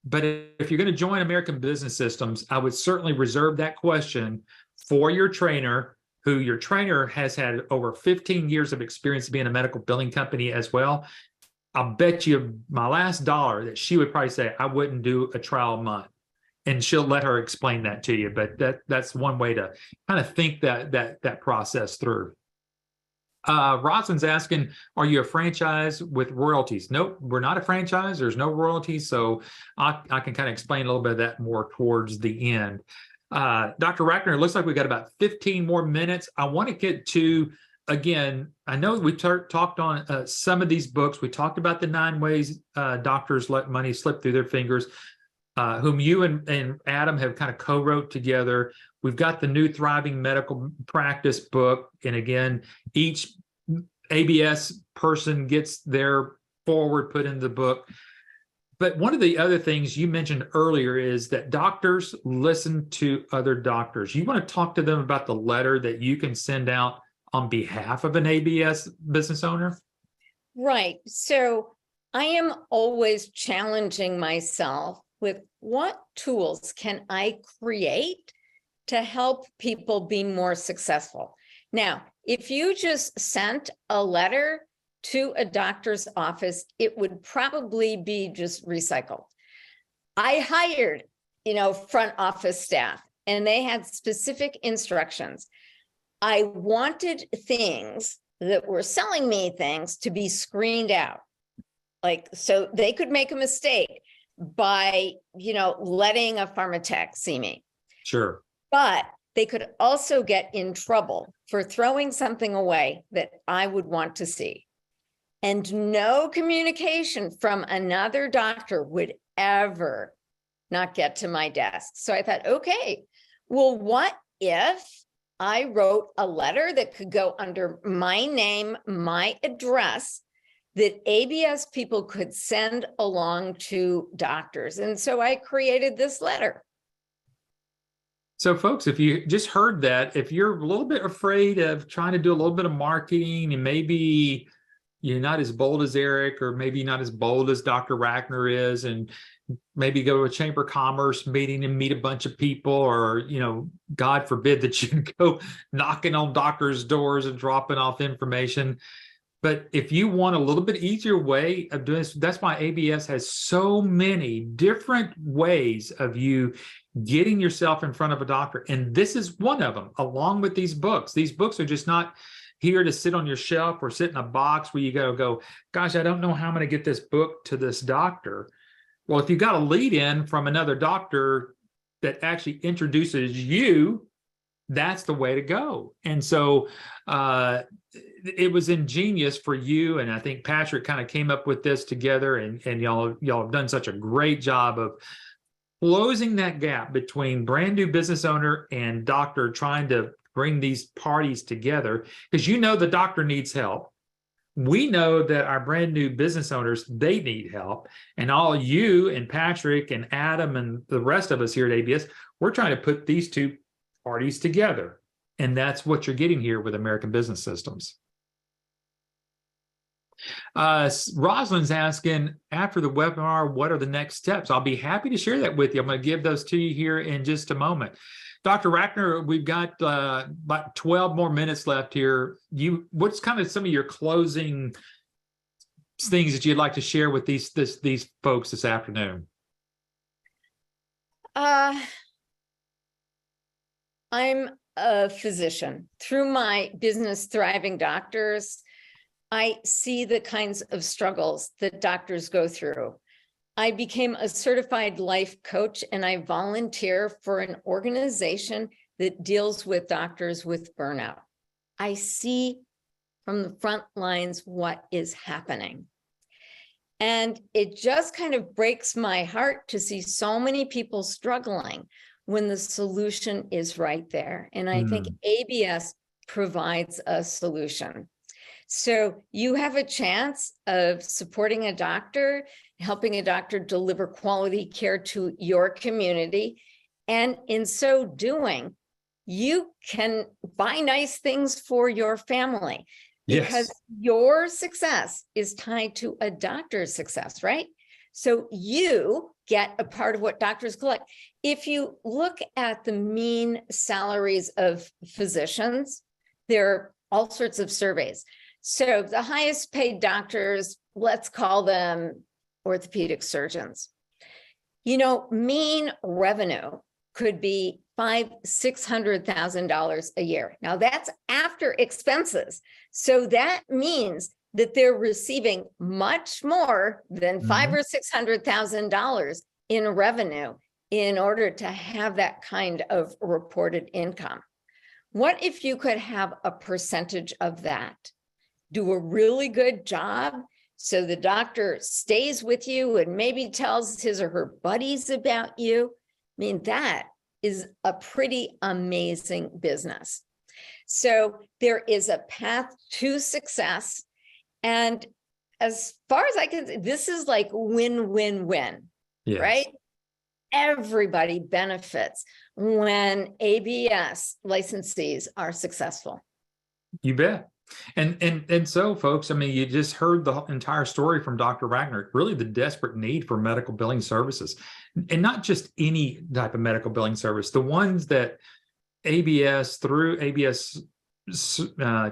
But if you're going to join American Business Systems, I would certainly reserve that question for your trainer, who your trainer has had over 15 years of experience being a medical billing company as well. I'll bet you my last dollar that she would probably say, I wouldn't do a trial month. And she'll let her explain that to you. But that's one way to kind of think that process through. Rosalind's asking, are you a franchise with royalties? Nope, we're not a franchise. There's no royalties. So I can kind of explain a little bit of that more towards the end. Dr. Ratner, it looks like we got about 15 more minutes. I want to get to, again, I know we talked on some of these books. We talked about the 9 ways doctors let money slip through their fingers, whom you and Adam have kind of co-wrote together. We've got the new Thriving Medical Practice book. And again, each ABS person gets their forward put in the book. But one of the other things you mentioned earlier is that doctors listen to other doctors. You want to talk to them about the letter that you can send out on behalf of an ABS business owner? Right. So I am always challenging myself with what tools can I create to help people be more successful. Now, if you just sent a letter to a doctor's office, it would probably be just recycled. I hired, front office staff, and they had specific instructions. I wanted things that were selling me things to be screened out, so they could make a mistake by, letting a pharmatech see me. Sure. But they could also get in trouble for throwing something away that I would want to see. And no communication from another doctor would ever not get to my desk. So I thought, okay, well, what if I wrote a letter that could go under my name, my address, that ABS people could send along to doctors? And so I created this letter. So folks, if you just heard that, if you're a little bit afraid of trying to do a little bit of marketing and maybe you're not as bold as Eric, or maybe not as bold as Dr. Ratner is, and maybe go to a Chamber of Commerce meeting and meet a bunch of people, or, God forbid that you go knocking on doctors' doors and dropping off information. But if you want a little bit easier way of doing this, that's why ABS has so many different ways of you getting yourself in front of a doctor. And this is one of them, along with these books. These books are just not here to sit on your shelf or sit in a box where you go, gosh, I don't know how I'm going to get this book to this doctor. Well, if you got a lead in from another doctor that actually introduces you, that's the way to go. And so it was ingenious for you. And I think Patrick kind of came up with this together, and y'all have done such a great job of closing that gap between brand new business owner and doctor, trying to bring these parties together, because the doctor needs help. We know that our brand new business owners, they need help. And all you and Patrick and Adam and the rest of us here at ABS, we're trying to put these two parties together. And that's what you're getting here with American Business Systems. Rosalind's asking, after the webinar, what are the next steps? I'll be happy to share that with you. I'm going to give those to you here in just a moment. Dr. Ratner, we've got about 12 more minutes left here. What's kind of some of your closing things that you'd like to share with these folks this afternoon? I'm a physician. Through my business Thriving Doctors, I see the kinds of struggles that doctors go through. I became a certified life coach, and I volunteer for an organization that deals with doctors with burnout. I see from the front lines what is happening. And it just kind of breaks my heart to see so many people struggling when the solution is right there. And I think ABS provides a solution. So you have a chance of supporting a doctor, helping a doctor deliver quality care to your community. And in so doing, you can buy nice things for your family, because your success is tied to a doctor's success, right? So you get a part of what doctors collect. if you look at the mean salaries of physicians, there are all sorts of surveys. So the highest paid doctors, let's call them orthopedic surgeons. You know, mean revenue could be $600,000 a year. Now that's after expenses. So that means that they're receiving much more than $500,000 or $600,000 in revenue in order to have that kind of reported income. What if you could have a percentage of that? Do a really good job so the doctor stays with you and maybe tells his or her buddies about you. I mean, that is a pretty amazing business. So there is a path to success. And as far as I can, this is like win-win-win, yes. Right? Everybody benefits when ABS licensees are successful. You bet. And so, folks, I mean, you just heard the entire story from Dr. Ratner, really the desperate need for medical billing services, and not just any type of medical billing service, the ones that ABS, through ABS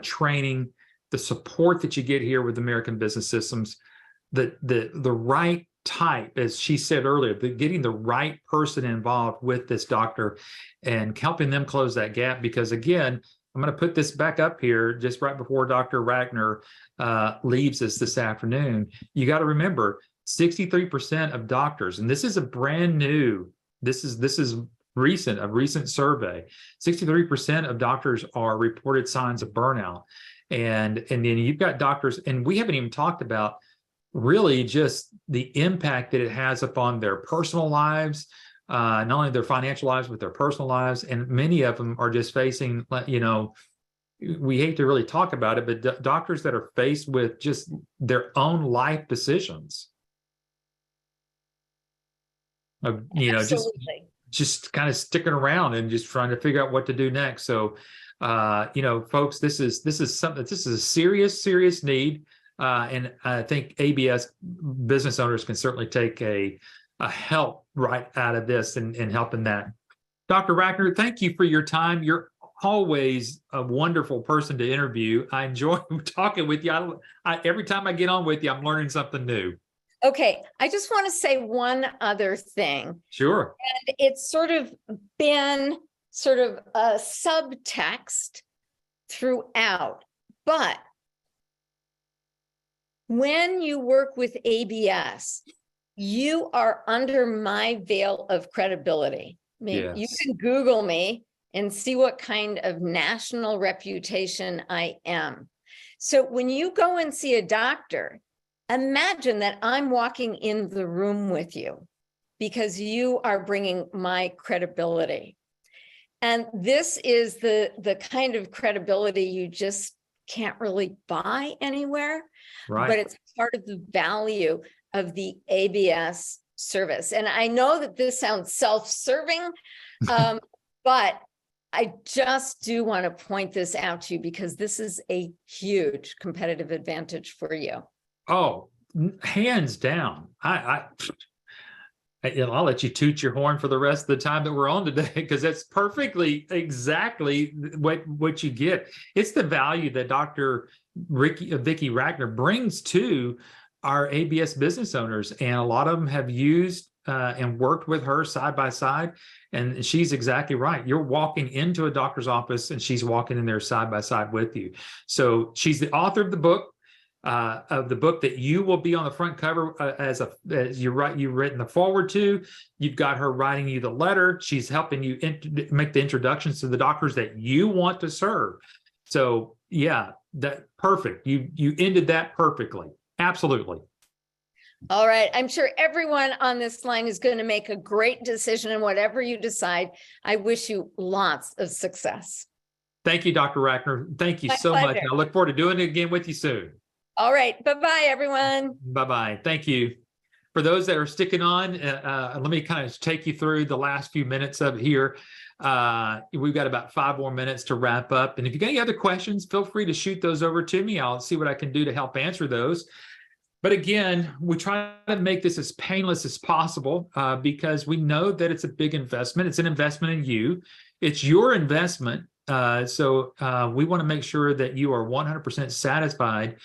training, the support that you get here with American Business Systems, the right type, as she said earlier, getting the right person involved with this doctor and helping them close that gap. Because again, I'm going to put this back up here just right before Dr. Ratner leaves us this afternoon. You got to remember, 63% of doctors, and this is a brand new, this is recent, a recent survey, 63% of doctors are reported signs of burnout. And then you've got doctors, and we haven't even talked about really just the impact that it has upon their personal lives, not only their financial lives, but their personal lives. And many of them are just facing, you know, we hate to really talk about it, but doctors that are faced with just their own life decisions. You know, just kind of sticking around and just trying to figure out what to do next. So, you know, folks, this is a serious need. And I think ABS business owners can certainly take a help right out of this and helping that. Dr. Ratner, thank you for your time. You're always a wonderful person to interview. I enjoy talking with you. Every time I get on with you, I'm learning something new. Okay, I just want to say one other thing. Sure. And it's sort of been sort of a subtext throughout, but when you work with ABS, you are under my veil of credibility. I mean, yes. You can Google me and see what kind of national reputation I am. So when you go and see a doctor, imagine that I'm walking in the room with you because you are bringing my credibility. And this is the kind of credibility you just can't really buy anywhere, right. But it's part of the value of the ABS service. And I know that this sounds self-serving, but I just do want to point this out to you because this is a huge competitive advantage for you. Oh, hands down. I'll let you toot your horn for the rest of the time that we're on today, because that's perfectly exactly what you get. It's the value that Dr. Vicki Ratner brings to our ABS business owners, and a lot of them have used and worked with her side by side. And she's exactly right. You're walking into a doctor's office and she's walking in there side by side with you. So she's the author of the book. That you will be on the front cover as you've written the forward to. You've got her writing you the letter. She's helping you make the introductions to the doctors that you want to serve. So yeah, that perfect. You ended that perfectly. Absolutely. All right. I'm sure everyone on this line is going to make a great decision, and whatever you decide, I wish you lots of success. Thank you, Dr. Ratner. Thank you so much. I look forward to doing it again with you soon. All right. Bye-bye, everyone. Bye-bye. Thank you. For those that are sticking on, let me kind of take you through the last few minutes of here. We've got about 5 more minutes to wrap up. And if you got any other questions, feel free to shoot those over to me. I'll see what I can do to help answer those. But again, we try to make this as painless as possible because we know that it's a big investment. It's an investment in you. It's your investment. So we want to make sure that you are 100% satisfied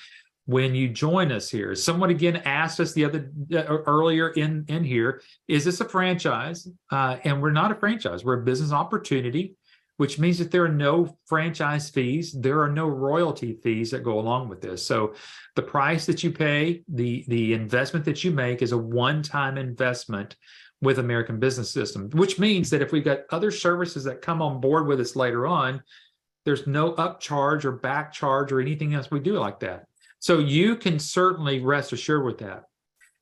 when you join us here. Someone again asked us earlier in here, is this a franchise? And we're not a franchise. We're a business opportunity, which means that there are no franchise fees. There are no royalty fees that go along with this. So the price that you pay, the investment that you make is a one-time investment with American Business System, which means that if we've got other services that come on board with us later on, there's no upcharge or back charge or anything else we do like that. So you can certainly rest assured with that.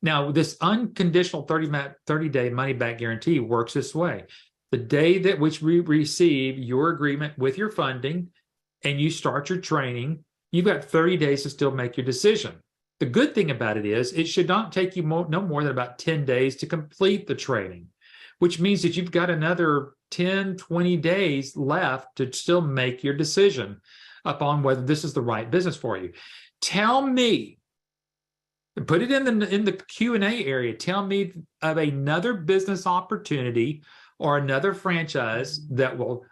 Now, this unconditional 30-day money-back guarantee works this way. The day that which we receive your agreement with your funding and you start your training, you've got 30 days to still make your decision. The good thing about it is it should not take you no more than about 10 days to complete the training, which means that you've got another 10, 20 days left to still make your decision upon whether this is the right business for you. Tell me, put it in the Q&A area, tell me of another business opportunity or another franchise that will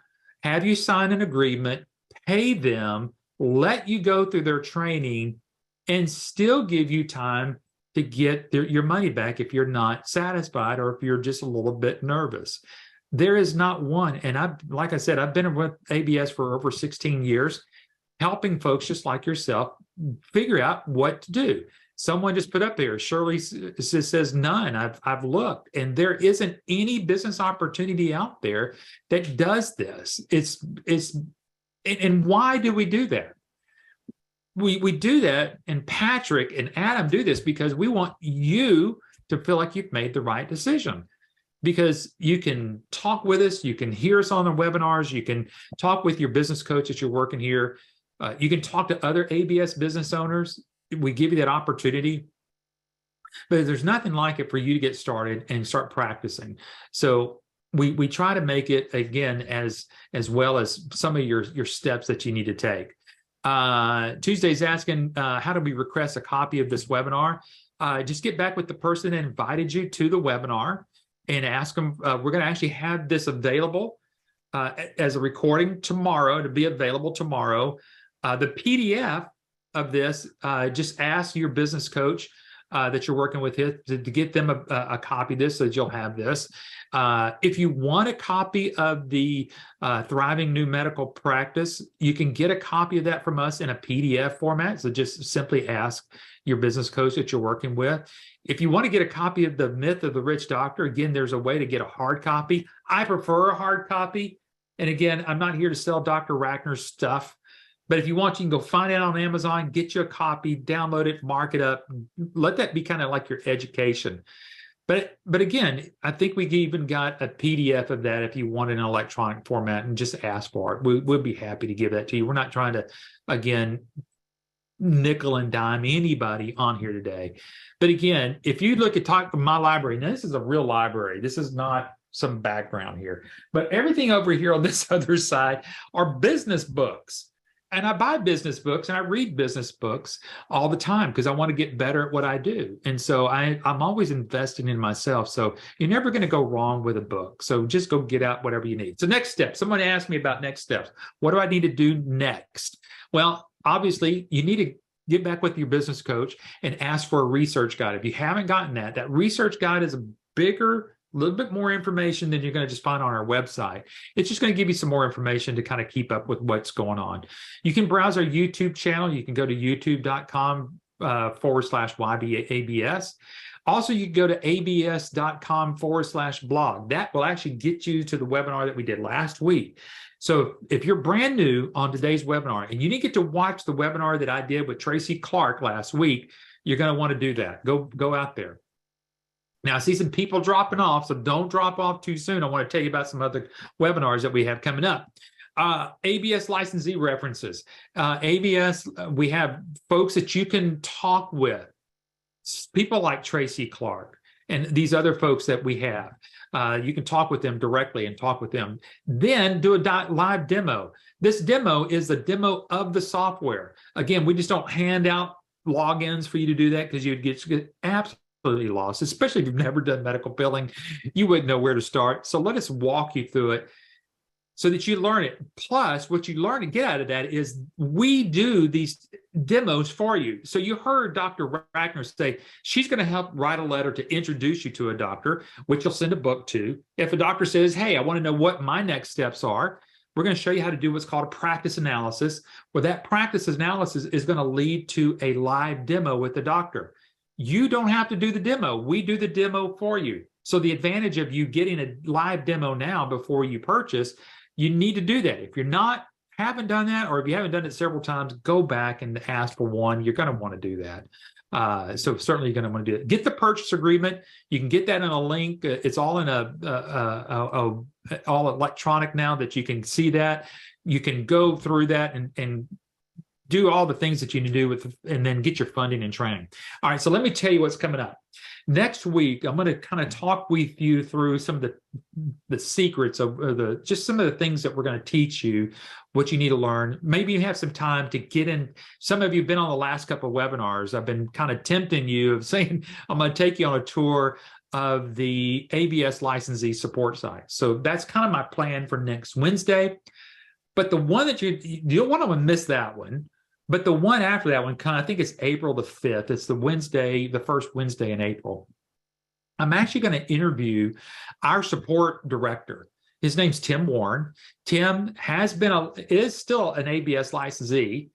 have you sign an agreement, pay them, let you go through their training, and still give you time to get your money back if you're not satisfied or if you're just a little bit nervous. There is not one. And like I said, I've been with ABS for over 16 years, helping folks just like yourself figure out what to do. Someone just put up there, Shirley says none. I've looked, and there isn't any business opportunity out there that does this. And why do we do that? We do that, and Patrick and Adam do this because we want you to feel like you've made the right decision. Because you can talk with us, you can hear us on the webinars, you can talk with your business coach that you're working here, you can talk to other ABS business owners. We give you that opportunity, but there's nothing like it for you to get started and start practicing. So we try to make it again as well as some of your steps that you need to take. Tuesday's asking, how do we request a copy of this webinar? Just get back with the person that invited you to the webinar and ask them. We're going to actually have this available as a recording tomorrow, to be available tomorrow. The PDF of this, just ask your business coach that you're working with to get them a copy of this so that you'll have this. If you want a copy of the Thriving New Medical Practice, you can get a copy of that from us in a PDF format. So just simply ask your business coach that you're working with. If you want to get a copy of The Myth of the Rich Doctor, again, there's a way to get a hard copy. I prefer a hard copy. And again, I'm not here to sell Dr. Rachner's stuff. But if you want, you can go find it on Amazon, get you a copy, download it, mark it up. Let that be kind of like your education. But again, I think we even got a PDF of that if you want an electronic format, and just ask for it. We'll be happy to give that to you. We're not trying to, again, nickel and dime anybody on here today. But again, if you look at my library, now this is a real library. This is not some background here. But everything over here on this other side are business books. And I buy business books and I read business books all the time because I want to get better at what I do. And so I'm always investing in myself. So you're never going to go wrong with a book. So just go get out whatever you need. So next step, someone asked me about next steps. What do I need to do next? Well, obviously you need to get back with your business coach and ask for a research guide. If you haven't gotten that research guide is a little bit more information than you're going to just find on our website. It's just going to give you some more information to kind of keep up with what's going on. You can browse our YouTube channel. You can go to youtube.com/YBABS. Also, you can go to abs.com/blog. That will actually get you to the webinar that we did last week. So if you're brand new on today's webinar and you didn't get to watch the webinar that I did with Tracy Clark last week, you're going to want to do that. Go out there. Now, I see some people dropping off, so don't drop off too soon. I want to tell you about some other webinars that we have coming up. ABS licensee references. ABS, we have folks that you can talk with, people like Tracy Clark and these other folks that we have. You can talk with them directly and talk with them. Then do a live demo. This demo is the demo of the software. Again, we just don't hand out logins for you to do that because you'd get absolutely lost, especially if you've never done medical billing. You wouldn't know where to start. So let us walk you through it so that you learn it. Plus, what you learn to get out of that is we do these demos for you. So you heard Dr. Ratner say she's going to help write a letter to introduce you to a doctor, which you'll send a book to. If a doctor says, hey, I want to know what my next steps are, we're going to show you how to do what's called a practice analysis, where that practice analysis is going to lead to a live demo with the doctor. You don't have to do the demo. We do the demo for you. So the advantage of you getting a live demo now before you purchase, you need to do that. If you're haven't done that, or if you haven't done it several times, go back and ask for one. You're going to want to do that. So certainly you're going to want to do it. Get the purchase agreement. You can get that in a link. It's all in all electronic now that you can see that. You can go through that and do all the things that you need to do and then get your funding and training. All right, so let me tell you what's coming up. Next week, I'm going to kind of talk with you through some of the secrets of just some of the things that we're going to teach you, what you need to learn. Maybe you have some time to get in. Some of you have been on the last couple of webinars. I've been kind of tempting you of saying, I'm going to take you on a tour of the ABS licensee support site. So that's kind of my plan for next Wednesday. But the one that you don't want to miss that one. But the one after that one, I think it's April the 5th. It's the first Wednesday in April. I'm actually going to interview our support director. His name's Tim Warren. Tim is still an ABS licensee.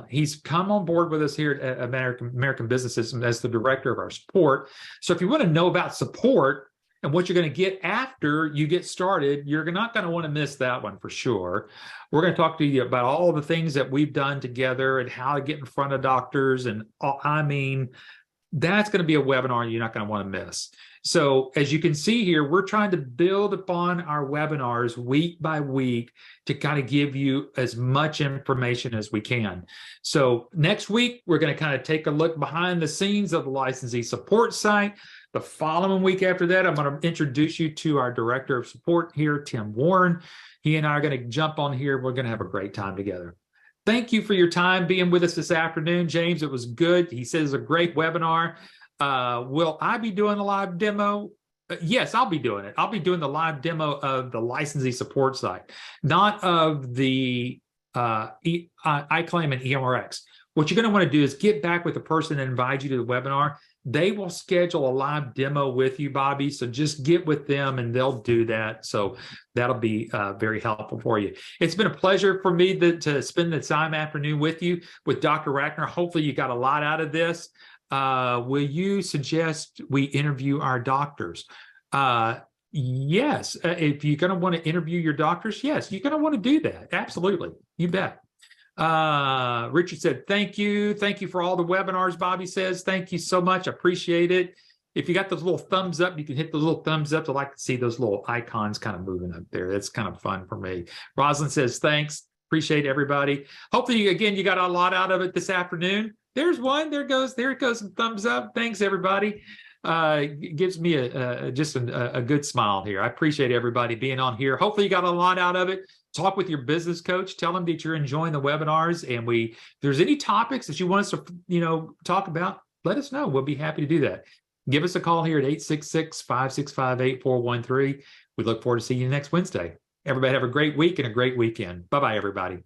He's come on board with us here at American Business System as the director of our support. So if you want to know about support and what you're going to get after you get started, you're not going to want to miss that one for sure. We're going to talk to you about all the things that we've done together and how to get in front of doctors. And that's going to be a webinar you're not going to want to miss. So as you can see here, we're trying to build upon our webinars week by week to kind of give you as much information as we can. So next week, we're going to kind of take a look behind the scenes of the licensee support site. The following week after that, I'm going to introduce you to our director of support here, Tim Warren. He and I are going to jump on here. We're going to have a great time together. Thank you for your time being with us this afternoon, James. It was good. He says it's a great webinar. Will I be doing a live demo? Yes, I'll be doing it. I'll be doing the live demo of the licensee support site, not of the iClaim and EMRX. What you're going to want to do is get back with the person that invited you to the webinar. They will schedule a live demo with you, Bobby. So just get with them and they'll do that. So that'll be very helpful for you. It's been a pleasure for me to spend the time afternoon with you, with Dr. Ratner. Hopefully you got a lot out of this. Will you suggest we interview our doctors? Yes. If you're going to want to interview your doctors, yes, you're going to want to do that. Absolutely. You bet. Richard said, thank you. Thank you for all the webinars. Bobby says, thank you so much. I appreciate it. If you got those little thumbs up, you can hit the little thumbs up. I like to see those little icons kind of moving up there. That's kind of fun for me. Rosalind says, thanks. Appreciate everybody. Hopefully, again, you got a lot out of it this afternoon. There's one. There it goes. Some thumbs up. Thanks, everybody. It gives me just a good smile here. I appreciate everybody being on here. Hopefully, you got a lot out of it. Talk with your business coach. Tell them that you're enjoying the webinars. And if there's any topics that you want us to, talk about, let us know. We'll be happy to do that. Give us a call here at 866-565-8413. We look forward to seeing you next Wednesday. Everybody have a great week and a great weekend. Bye-bye, everybody.